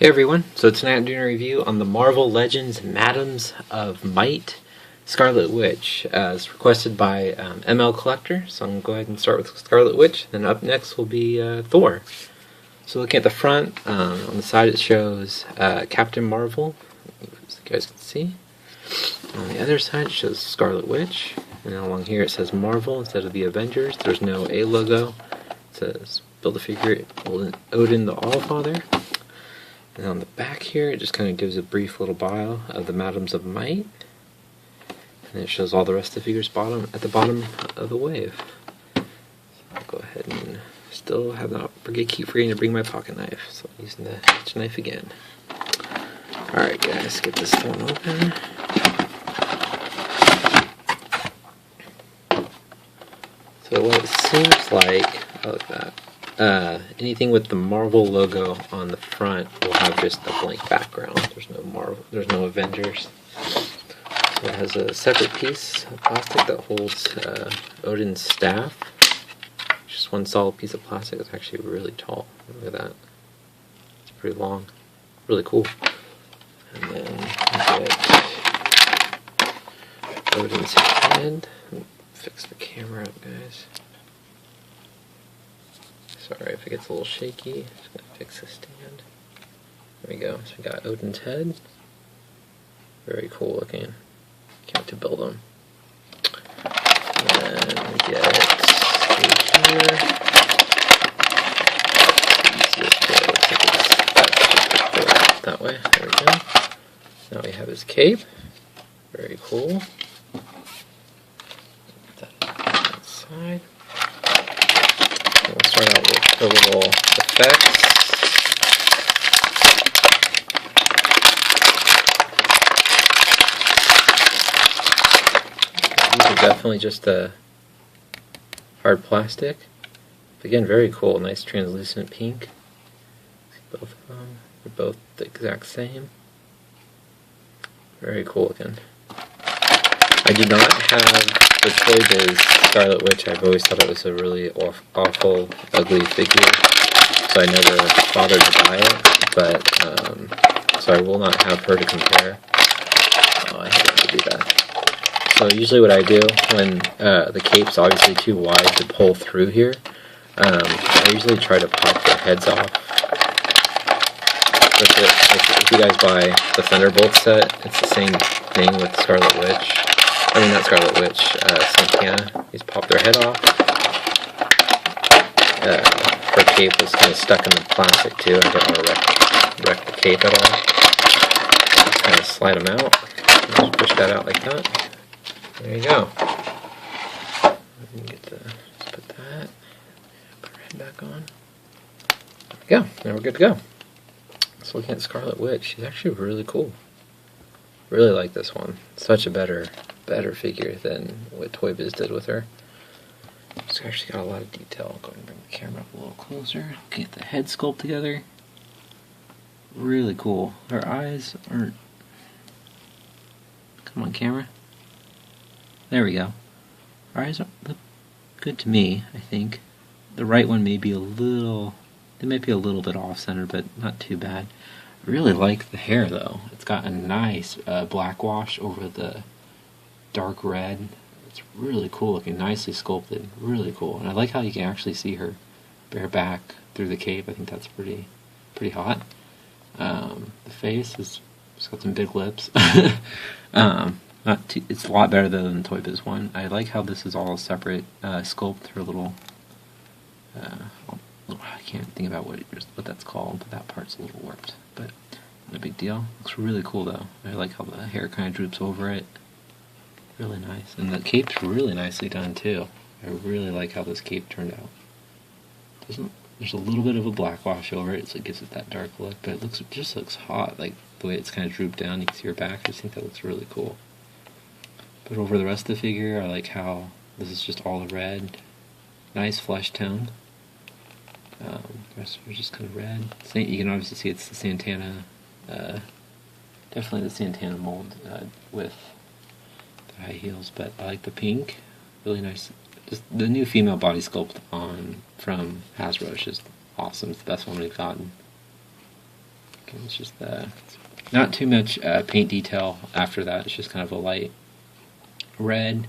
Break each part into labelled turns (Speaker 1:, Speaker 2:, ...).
Speaker 1: Hey everyone, so tonight I'm doing a review on the Marvel Legends Madams of Might Scarlet Witch, as requested by ML Collector. So I'm going to go ahead and start with Scarlet Witch, then up next will be Thor. So looking at the front, on the side it shows Captain Marvel, as you guys can see. On the other side it shows Scarlet Witch, and along here it says Marvel instead of the Avengers. There's no A logo. It says Build a Figure Odin the Allfather. And on the back here, it just kind of gives a brief little bio of the Madams of Might. And it shows all the rest of the figures at the bottom of the wave. So I'll go ahead and still have not keep forgetting to bring my pocket knife. So I'm using the H knife again. Alright guys, get this one open. So what it seems like, oh look at that. Anything with the Marvel logo on the front will have just a blank background. There's no Marvel, there's no Avengers. So it has a separate piece of plastic that holds Odin's staff. Just one solid piece of plastic. It's actually really tall. Look at that. It's pretty long. Really cool. And then we get Odin's head. Fix the camera up, guys. Sorry if it gets a little shaky. Just gonna fix the stand. There we go. So we got Odin's head. Very cool looking. Can't wait to build them. And then we get through here. That way. There we go. Now we have his cape. Very cool. Put that on that side. We'll start out with the little effects. These are definitely just a hard plastic. But again, very cool. Nice translucent pink. See both of them. They're both the exact same. Very cool looking. I do not have the Toy Biz Scarlet Witch. I've always thought it was a really awful, ugly figure, so I never bothered to buy it, but, so I will not have her to compare. Oh, I hate to do that. So usually what I do, when the cape's obviously too wide to pull through here, I usually try to pop their heads off. If you guys buy the Thunderbolt set, it's the same thing with Scarlet Witch. I mean, not Scarlet Witch, Santana. You just pop their head off. Her cape was kind of stuck in the plastic too. I didn't want to wreck the cape at all. Just kind of slide them out. Just push that out like that. There you go. Just put that. Put her head back on. There we go. Now we're good to go. So looking at Scarlet Witch, she's actually really cool. Really like this one. Such a better figure than what Toy Biz did with her. It's actually got a lot of detail. I'll go ahead and bring the camera up a little closer. Get the head sculpt together. Really cool. Her eyes aren't... Come on, camera. There we go. Her eyes look good to me, I think. The right one may be a little... They might be a little bit off-center, but not too bad. I really like the hair, though. It's got a nice black wash over the dark red. It's really cool looking, nicely sculpted, really cool. And I like how you can actually see her bare back through the cape. I think that's pretty hot. The face it's got some big lips. It's a lot better than the Toy Biz one. I like how this is all separate sculpt. Her little I can't think about what that's called, but that part's a little warped. But not a big deal. Looks really cool though. I like how the hair kind of droops over it. Really nice. And the cape's really nicely done too. I really like how this cape turned out. There's a little bit of a black wash over it, so it gives it that dark look, but it just looks hot. Like the way it's kind of drooped down, you can see her back. I just think that looks really cool. But over the rest of the figure, I like how this is just all red. Nice flesh tone. The rest are just kind of red. You can obviously see it's the Santana, definitely the Santana mold with the high heels, but I like the pink. Really nice. Just the new female body sculpt from Hasbro is just awesome. It's the best one we've gotten. And it's just not too much paint detail after that. It's just kind of a light red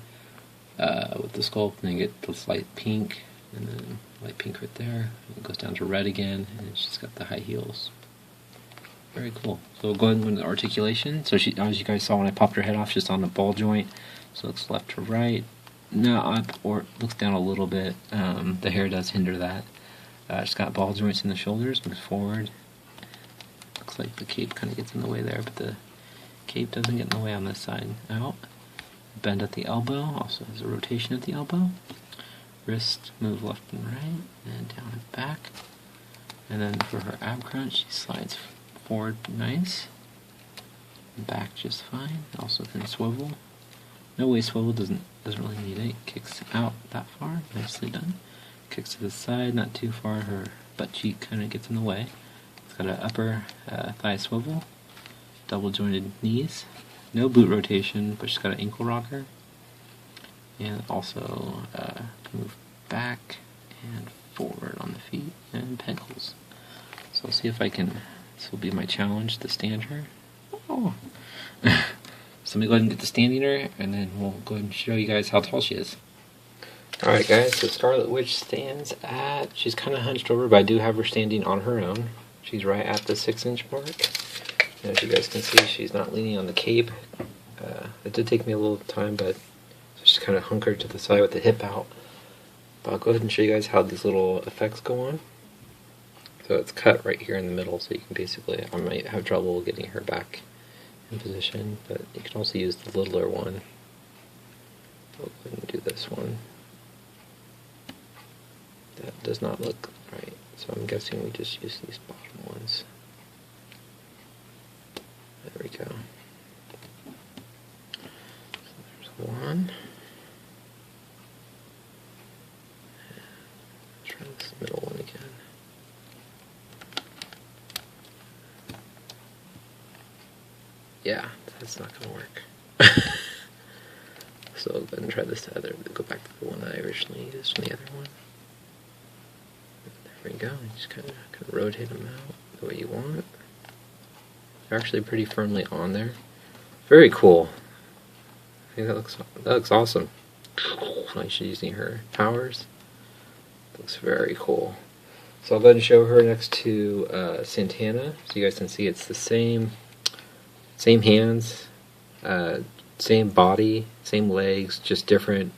Speaker 1: with the sculpt, and then you get this light pink, and then light pink right there. And it goes down to red again, and it's just got the high heels. Very cool. So we'll go ahead and go into the articulation. So she, as you guys saw when I popped her head off, she's on the ball joint. So it looks left to right, not up, or looks down a little bit. The hair does hinder that. She's got ball joints in the shoulders, moves forward. Looks like the cape kind of gets in the way there, but the cape doesn't get in the way on this side. Out. Bend at the elbow, also has a rotation at the elbow. Wrist move left and right, and down and back. And then for her ab crunch, she slides forward nice. Back just fine. Also can swivel. No waist swivel, doesn't really need it. Kicks out that far, nicely done. Kicks to the side, not too far. Her butt cheek kind of gets in the way. It's got an upper thigh swivel. Double jointed knees. No boot rotation, but she's got an ankle rocker. And also move back and forward on the feet and pencils. So I'll see if I can, this will be my challenge to stand her. Oh. So let me go ahead and get to standing her, and then we'll go ahead and show you guys how tall she is. Alright guys, so Scarlet Witch stands at, she's kind of hunched over, but I do have her standing on her own. She's right at the 6-inch mark. And as you guys can see, she's not leaning on the cape. It did take me a little time, but she's kind of hunkered to the side with the hip out. But I'll go ahead and show you guys how these little effects go on. So it's cut right here in the middle, so you can basically, I might have trouble getting her back in position, but you can also use the littler one. I'll go ahead and do this one. That does not look right, so I'm guessing we just use these bottom ones. There we go. So there's one. Let's try this middle one again. Yeah, that's not going to work. So I'll go ahead and try this other. Go back to the one that I originally used from the other one. There we go. Just kind of rotate them out the way you want. They're actually pretty firmly on there. Very cool. I think that looks awesome. She's using her powers. Looks very cool. So I'll go ahead and show her next to Santana, so you guys can see it's the same hands, same body, same legs, just different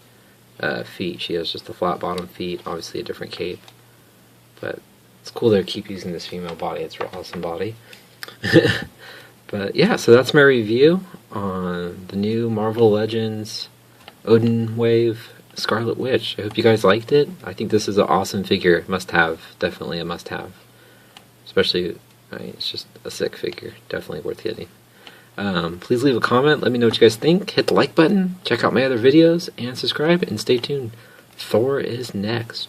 Speaker 1: feet. She has just the flat bottom feet, obviously a different cape. But it's cool they keep using this female body. It's an awesome body. But yeah, so that's my review on the new Marvel Legends Odin Wave Scarlet Witch. I hope you guys liked it. I think this is an awesome figure. Must-have. Definitely a must-have. Especially, I mean, it's just a sick figure. Definitely worth getting. Please leave a comment. Let me know what you guys think. Hit the like button. Check out my other videos. And subscribe. And stay tuned. Thor is next.